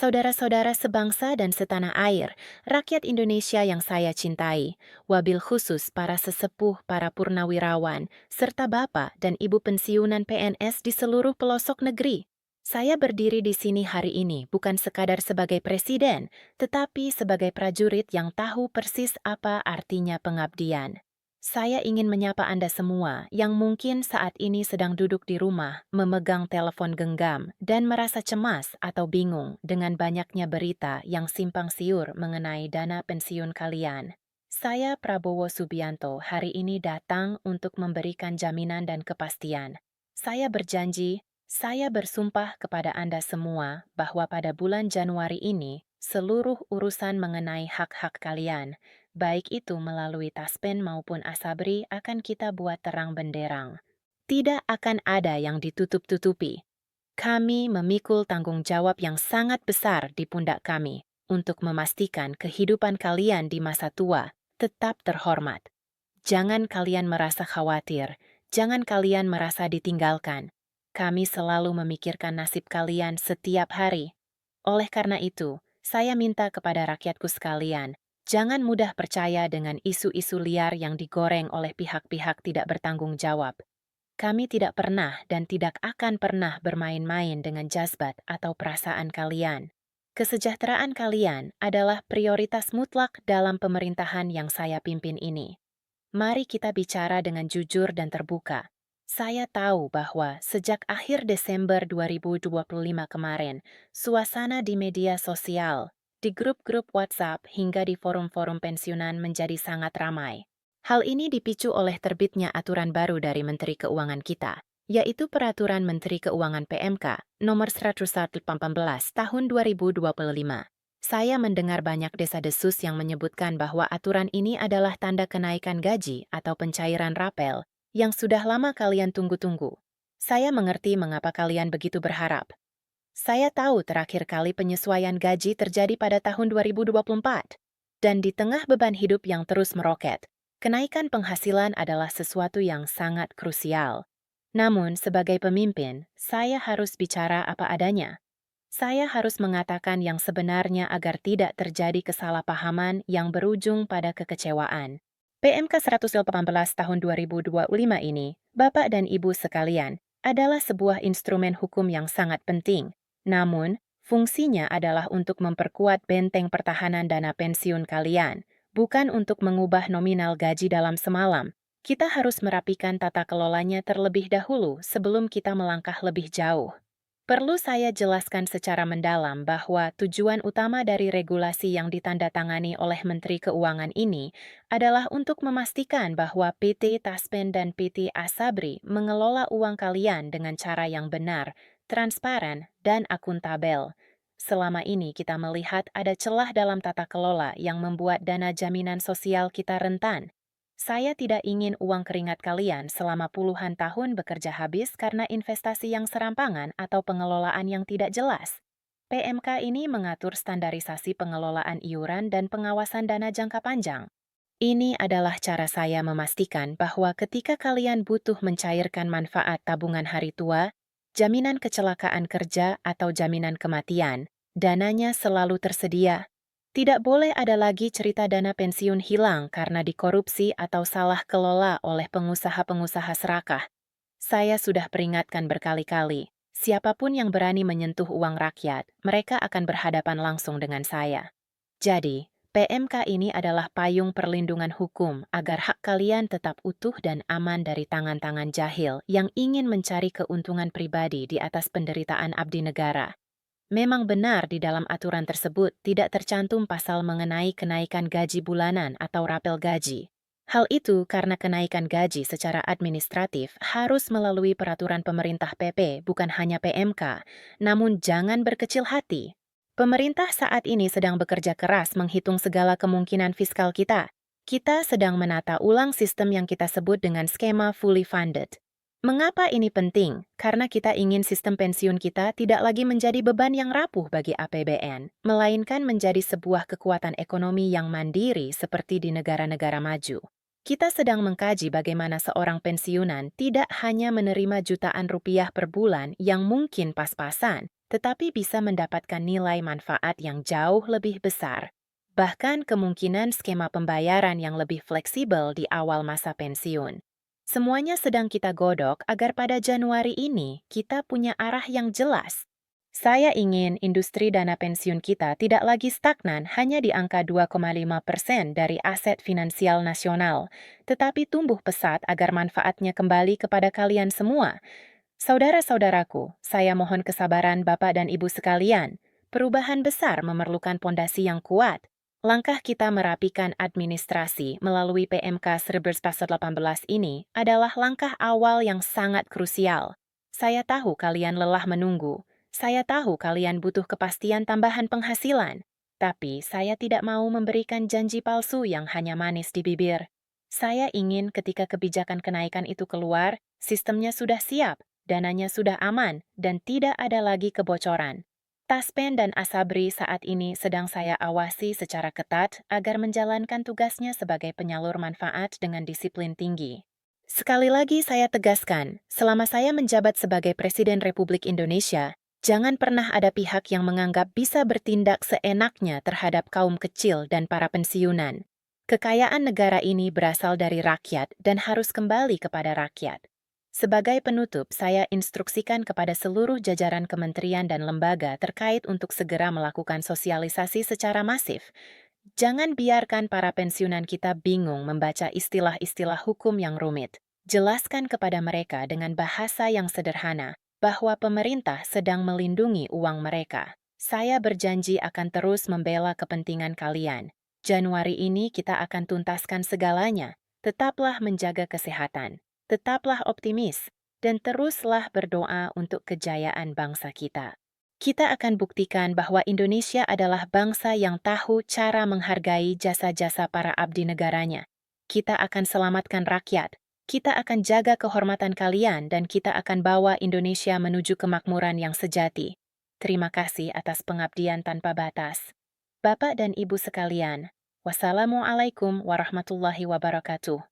Saudara-saudara sebangsa dan setanah air, rakyat Indonesia yang saya cintai, wabil khusus para sesepuh, para purnawirawan, serta bapak dan ibu pensiunan PNS di seluruh pelosok negeri. Saya berdiri di sini hari ini bukan sekadar sebagai presiden, tetapi sebagai prajurit yang tahu persis apa artinya pengabdian. Saya ingin menyapa Anda semua yang mungkin saat ini sedang duduk di rumah, memegang telepon genggam, dan merasa cemas atau bingung dengan banyaknya berita yang simpang siur mengenai dana pensiun kalian. Saya Prabowo Subianto hari ini datang untuk memberikan jaminan dan kepastian. Saya berjanji, saya bersumpah kepada Anda semua bahwa pada bulan Januari ini, seluruh urusan mengenai hak-hak kalian, baik itu melalui taspen maupun asabri, akan kita buat terang benderang. Tidak akan ada yang ditutup-tutupi. Kami memikul tanggung jawab yang sangat besar di pundak kami untuk memastikan kehidupan kalian di masa tua tetap terhormat. Jangan kalian merasa khawatir, jangan kalian merasa ditinggalkan. Kami selalu memikirkan nasib kalian setiap hari. Oleh karena itu, saya minta kepada rakyatku sekalian, jangan mudah percaya dengan isu-isu liar yang digoreng oleh pihak-pihak tidak bertanggung jawab. Kami tidak pernah dan tidak akan pernah bermain-main dengan jazbat atau perasaan kalian. Kesejahteraan kalian adalah prioritas mutlak dalam pemerintahan yang saya pimpin ini. Mari kita bicara dengan jujur dan terbuka. Saya tahu bahwa sejak akhir Desember 2025 kemarin, suasana di media sosial, di grup-grup WhatsApp hingga di forum-forum pensiunan menjadi sangat ramai. Hal ini dipicu oleh terbitnya aturan baru dari Menteri Keuangan kita, yaitu Peraturan Menteri Keuangan PMK Nomor 118 Tahun 2025. Saya mendengar banyak desa-desus yang menyebutkan bahwa aturan ini adalah tanda kenaikan gaji atau pencairan rapel yang sudah lama kalian tunggu-tunggu. Saya mengerti mengapa kalian begitu berharap. Saya tahu terakhir kali penyesuaian gaji terjadi pada tahun 2024. Dan di tengah beban hidup yang terus meroket, kenaikan penghasilan adalah sesuatu yang sangat krusial. Namun, sebagai pemimpin, saya harus bicara apa adanya. Saya harus mengatakan yang sebenarnya agar tidak terjadi kesalahpahaman yang berujung pada kekecewaan. PMK 118 tahun 2025 ini, Bapak dan Ibu sekalian, adalah sebuah instrumen hukum yang sangat penting. Namun, fungsinya adalah untuk memperkuat benteng pertahanan dana pensiun kalian, bukan untuk mengubah nominal gaji dalam semalam. Kita harus merapikan tata kelolanya terlebih dahulu sebelum kita melangkah lebih jauh. Perlu saya jelaskan secara mendalam bahwa tujuan utama dari regulasi yang ditandatangani oleh Menteri Keuangan ini adalah untuk memastikan bahwa PT Taspen dan PT Asabri mengelola uang kalian dengan cara yang benar, transparan, dan akuntabel. Selama ini kita melihat ada celah dalam tata kelola yang membuat dana jaminan sosial kita rentan. Saya tidak ingin uang keringat kalian selama puluhan tahun bekerja habis karena investasi yang serampangan atau pengelolaan yang tidak jelas. PMK ini mengatur standarisasi pengelolaan iuran dan pengawasan dana jangka panjang. Ini adalah cara saya memastikan bahwa ketika kalian butuh mencairkan manfaat tabungan hari tua, jaminan kecelakaan kerja atau jaminan kematian, dananya selalu tersedia. Tidak boleh ada lagi cerita dana pensiun hilang karena dikorupsi atau salah kelola oleh pengusaha-pengusaha serakah. Saya sudah peringatkan berkali-kali, siapapun yang berani menyentuh uang rakyat, mereka akan berhadapan langsung dengan saya. Jadi, PMK ini adalah payung perlindungan hukum agar hak kalian tetap utuh dan aman dari tangan-tangan jahil yang ingin mencari keuntungan pribadi di atas penderitaan abdi negara. Memang benar di dalam aturan tersebut tidak tercantum pasal mengenai kenaikan gaji bulanan atau rapel gaji. Hal itu karena kenaikan gaji secara administratif harus melalui peraturan pemerintah PP bukan hanya PMK, namun jangan berkecil hati. Pemerintah saat ini sedang bekerja keras menghitung segala kemungkinan fiskal kita. Kita sedang menata ulang sistem yang kita sebut dengan skema fully funded. Mengapa ini penting? Karena kita ingin sistem pensiun kita tidak lagi menjadi beban yang rapuh bagi APBN, melainkan menjadi sebuah kekuatan ekonomi yang mandiri seperti di negara-negara maju. Kita sedang mengkaji bagaimana seorang pensiunan tidak hanya menerima jutaan rupiah per bulan yang mungkin pas-pasan, tetapi bisa mendapatkan nilai manfaat yang jauh lebih besar. Bahkan kemungkinan skema pembayaran yang lebih fleksibel di awal masa pensiun. Semuanya sedang kita godok agar pada Januari ini kita punya arah yang jelas. Saya ingin industri dana pensiun kita tidak lagi stagnan hanya di angka 2,5% dari aset finansial nasional, tetapi tumbuh pesat agar manfaatnya kembali kepada kalian semua. Saudara-saudaraku, saya mohon kesabaran Bapak dan Ibu sekalian. Perubahan besar memerlukan pondasi yang kuat. Langkah kita merapikan administrasi melalui PMK 1918 ini adalah langkah awal yang sangat krusial. Saya tahu kalian lelah menunggu. Saya tahu kalian butuh kepastian tambahan penghasilan. Tapi saya tidak mau memberikan janji palsu yang hanya manis di bibir. Saya ingin ketika kebijakan kenaikan itu keluar, sistemnya sudah siap, dananya sudah aman, dan tidak ada lagi kebocoran. Taspen dan Asabri saat ini sedang saya awasi secara ketat agar menjalankan tugasnya sebagai penyalur manfaat dengan disiplin tinggi. Sekali lagi saya tegaskan, selama saya menjabat sebagai Presiden Republik Indonesia, jangan pernah ada pihak yang menganggap bisa bertindak seenaknya terhadap kaum kecil dan para pensiunan. Kekayaan negara ini berasal dari rakyat dan harus kembali kepada rakyat. Sebagai penutup, saya instruksikan kepada seluruh jajaran kementerian dan lembaga terkait untuk segera melakukan sosialisasi secara masif. Jangan biarkan para pensiunan kita bingung membaca istilah-istilah hukum yang rumit. Jelaskan kepada mereka dengan bahasa yang sederhana bahwa pemerintah sedang melindungi uang mereka. Saya berjanji akan terus membela kepentingan kalian. Januari ini kita akan tuntaskan segalanya. Tetaplah menjaga kesehatan. Tetaplah optimis, dan teruslah berdoa untuk kejayaan bangsa kita. Kita akan buktikan bahwa Indonesia adalah bangsa yang tahu cara menghargai jasa-jasa para abdi negaranya. Kita akan selamatkan rakyat, kita akan jaga kehormatan kalian, dan kita akan bawa Indonesia menuju kemakmuran yang sejati. Terima kasih atas pengabdian tanpa batas. Bapak dan Ibu sekalian, wassalamualaikum warahmatullahi wabarakatuh.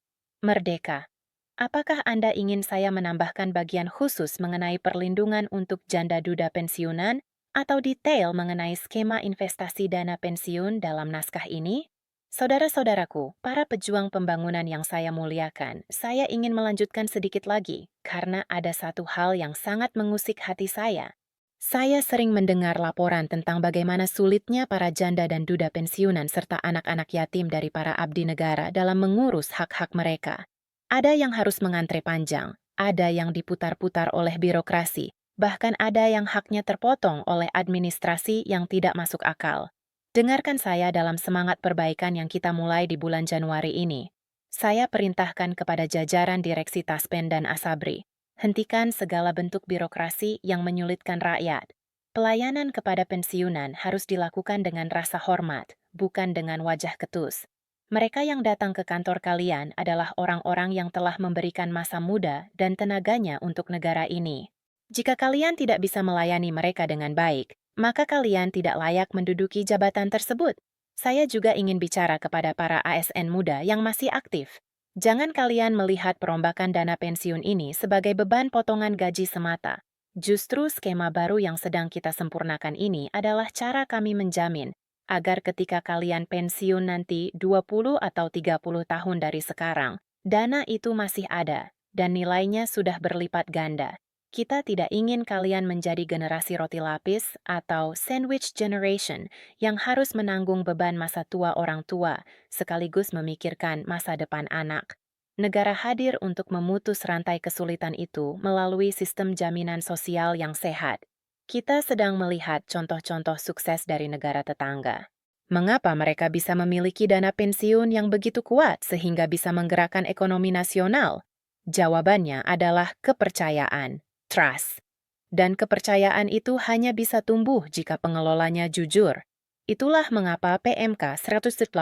Merdeka! Apakah Anda ingin saya menambahkan bagian khusus mengenai perlindungan untuk janda duda pensiunan atau detail mengenai skema investasi dana pensiun dalam naskah ini? Saudara-saudaraku, para pejuang pembangunan yang saya muliakan, saya ingin melanjutkan sedikit lagi karena ada satu hal yang sangat mengusik hati saya. Saya sering mendengar laporan tentang bagaimana sulitnya para janda dan duda pensiunan serta anak-anak yatim dari para abdi negara dalam mengurus hak-hak mereka. Ada yang harus mengantre panjang, ada yang diputar-putar oleh birokrasi, bahkan ada yang haknya terpotong oleh administrasi yang tidak masuk akal. Dengarkan saya dalam semangat perbaikan yang kita mulai di bulan Januari ini. Saya perintahkan kepada jajaran Direksi Taspen dan Asabri, hentikan segala bentuk birokrasi yang menyulitkan rakyat. Pelayanan kepada pensiunan harus dilakukan dengan rasa hormat, bukan dengan wajah ketus. Mereka yang datang ke kantor kalian adalah orang-orang yang telah memberikan masa muda dan tenaganya untuk negara ini. Jika kalian tidak bisa melayani mereka dengan baik, maka kalian tidak layak menduduki jabatan tersebut. Saya juga ingin bicara kepada para ASN muda yang masih aktif. Jangan kalian melihat perombakan dana pensiun ini sebagai beban potongan gaji semata. Justru skema baru yang sedang kita sempurnakan ini adalah cara kami menjamin agar ketika kalian pensiun nanti 20 atau 30 tahun dari sekarang, dana itu masih ada, dan nilainya sudah berlipat ganda. Kita tidak ingin kalian menjadi generasi roti lapis atau sandwich generation yang harus menanggung beban masa tua orang tua, sekaligus memikirkan masa depan anak. Negara hadir untuk memutus rantai kesulitan itu melalui sistem jaminan sosial yang sehat. Kita sedang melihat contoh-contoh sukses dari negara tetangga. Mengapa mereka bisa memiliki dana pensiun yang begitu kuat sehingga bisa menggerakkan ekonomi nasional? Jawabannya adalah kepercayaan, trust. Dan kepercayaan itu hanya bisa tumbuh jika pengelolanya jujur. Itulah mengapa PMK 118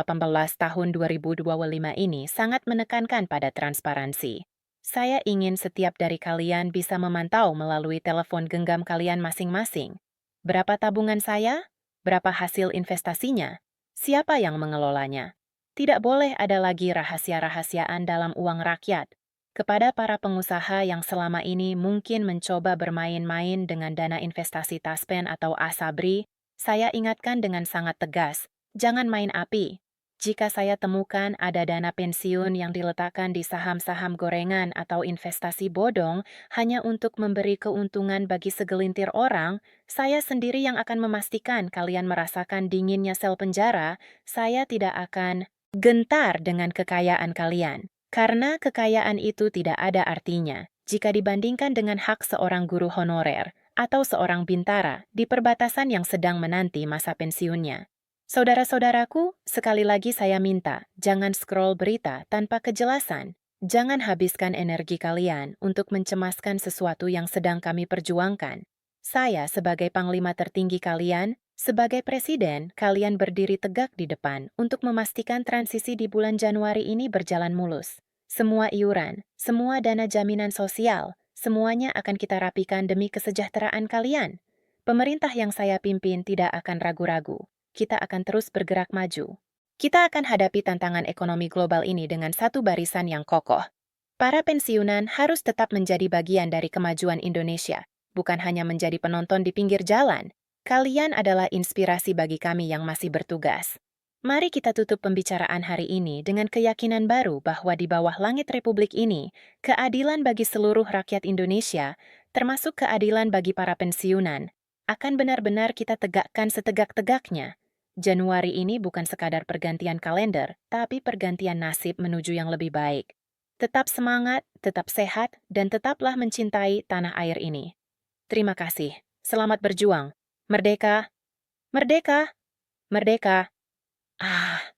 tahun 2025 ini sangat menekankan pada transparansi. Saya ingin setiap dari kalian bisa memantau melalui telepon genggam kalian masing-masing. Berapa tabungan saya? Berapa hasil investasinya? Siapa yang mengelolanya? Tidak boleh ada lagi rahasia-rahasiaan dalam uang rakyat. Kepada para pengusaha yang selama ini mungkin mencoba bermain-main dengan dana investasi Taspen atau Asabri, saya ingatkan dengan sangat tegas, jangan main api. Jika saya temukan ada dana pensiun yang diletakkan di saham-saham gorengan atau investasi bodong hanya untuk memberi keuntungan bagi segelintir orang, saya sendiri yang akan memastikan kalian merasakan dinginnya sel penjara. Saya tidak akan gentar dengan kekayaan kalian. Karena kekayaan itu tidak ada artinya jika dibandingkan dengan hak seorang guru honorer atau seorang bintara di perbatasan yang sedang menanti masa pensiunnya. Saudara-saudaraku, sekali lagi saya minta, jangan scroll berita tanpa kejelasan. Jangan habiskan energi kalian untuk mencemaskan sesuatu yang sedang kami perjuangkan. Saya sebagai panglima tertinggi kalian, sebagai presiden, kalian berdiri tegak di depan untuk memastikan transisi di bulan Januari ini berjalan mulus. Semua iuran, semua dana jaminan sosial, semuanya akan kita rapikan demi kesejahteraan kalian. Pemerintah yang saya pimpin tidak akan ragu-ragu. Kita akan terus bergerak maju. Kita akan hadapi tantangan ekonomi global ini dengan satu barisan yang kokoh. Para pensiunan harus tetap menjadi bagian dari kemajuan Indonesia, bukan hanya menjadi penonton di pinggir jalan. Kalian adalah inspirasi bagi kami yang masih bertugas. Mari kita tutup pembicaraan hari ini dengan keyakinan baru bahwa di bawah langit Republik ini, keadilan bagi seluruh rakyat Indonesia, termasuk keadilan bagi para pensiunan, akan benar-benar kita tegakkan setegak-tegaknya. Januari ini bukan sekadar pergantian kalender, tapi pergantian nasib menuju yang lebih baik. Tetap semangat, tetap sehat, dan tetaplah mencintai tanah air ini. Terima kasih. Selamat berjuang. Merdeka! Merdeka! Merdeka! Ah.